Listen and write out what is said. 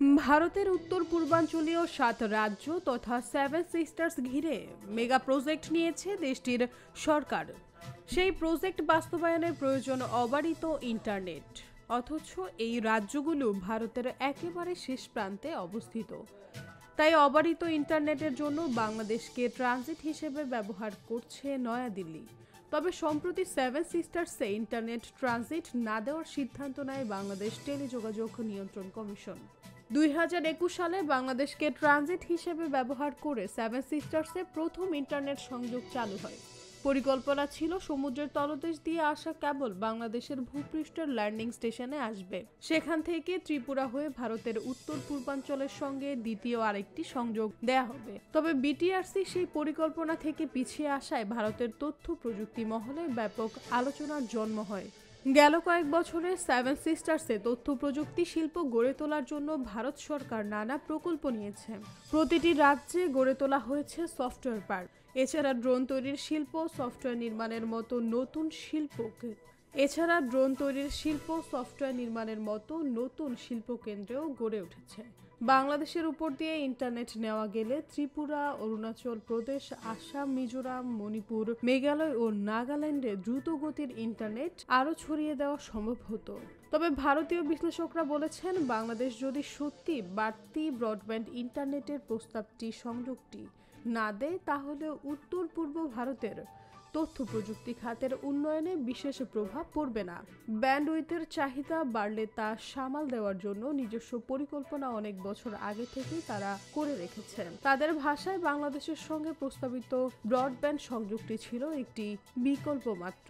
ভারতের উত্তর পূর্বাঞ্চলীয় 7 রাজ্য তথা 7 সিস্টার্স ঘিরে মেগা প্রজেক্ট নিয়েছে দেশটির সরকার। সেই প্রজেক্ট বাস্তবায়নের প্রয়োজন অবারিত ইন্টারনেট, অথচ এই রাজ্যগুলো ভারতের একেবারে শেষ প্রান্তে অবস্থিত। তাই অবারিত ইন্টারনেটের জন্য বাংলাদেশকে ট্রানজিট হিসেবে ব্যবহার করছে নয়াদিল্লি। তবে সম্প্রতি 7 সিস্টার্সে ইন্টারনেট ট্রানজিট না দেওয়ার সিদ্ধান্ত নেয় বাংলাদেশ টেলিযোগাযোগ নিয়ন্ত্রণ কমিশন। 2021 সালে বাংলাদেশকে ট্রানজিট হিসেবে ব্যবহার করে 7 সিস্টার্সে প্রথম ইন্টারনেট সংযোগ চালু হয়। পরিকল্পনা ছিল সমুদ্রের তলদেশ দিয়ে আসা কেবল বাংলাদেশের ভূপৃষ্ঠের ল্যান্ডিং স্টেশনে আসবে। সেখান থেকে ত্রিপুরা হয়ে ভারতের উত্তর পূর্বাঞ্চলের সঙ্গে দ্বিতীয় আরেকটি সংযোগ দেয়া হবে। তবে বিটিআরসি সেই পরিকল্পনা থেকে পিছিয়ে আসায় ভারতের তথ্য প্রযুক্তি মহলে ব্যাপক আলোচনার জন্ম হয়। গেল কয়েক বছরে 7 সিস্টার্সে তথ্য প্রযুক্তি শিল্প গড়ে তোলার জন্য ভারত সরকার নানা প্রকল্প নিয়েছে। প্রতিটি রাজ্যে গড়ে তোলা হয়েছে সফটওয়্যার পার্ক। এছাড়া ড্রোন তৈরির শিল্প, সফটওয়্যার নির্মাণের মতো নতুন শিল্প কেন্দ্রেও গড়ে উঠেছে। বাংলাদেশের উপর দিয়ে ইন্টারনেট নেওয়া গেলে ত্রিপুরা, অরুণাচল প্রদেশ, আসাম, মিজোরাম, মণিপুর, মেঘালয় ও নাগাল্যান্ডে দ্রুতগতির ইন্টারনেট আরও ছড়িয়ে দেওয়া সম্ভব হতো। তবে ভারতীয় বিশ্লেষকরা বলেছেন, বাংলাদেশ যদি সত্যি বাড়তি ব্রডব্যান্ড ইন্টারনেটের সংযোগটি না দেয়, তাহলে উত্তর পূর্ব ভারতের তথ্য প্রযুক্তি খাতের উন্নয়নে বিশেষ প্রভাব পড়বে না। ব্যান্ডউইথের চাহিদা বাড়লে তা সামাল দেওয়ার জন্য নিজস্ব পরিকল্পনা অনেক বছর আগে থেকেই তারা করে রেখেছেন। তাদের ভাষায় বাংলাদেশের সঙ্গে প্রস্তাবিত ব্রডব্যান্ড সংযোগটি ছিল একটি বিকল্প মাত্র।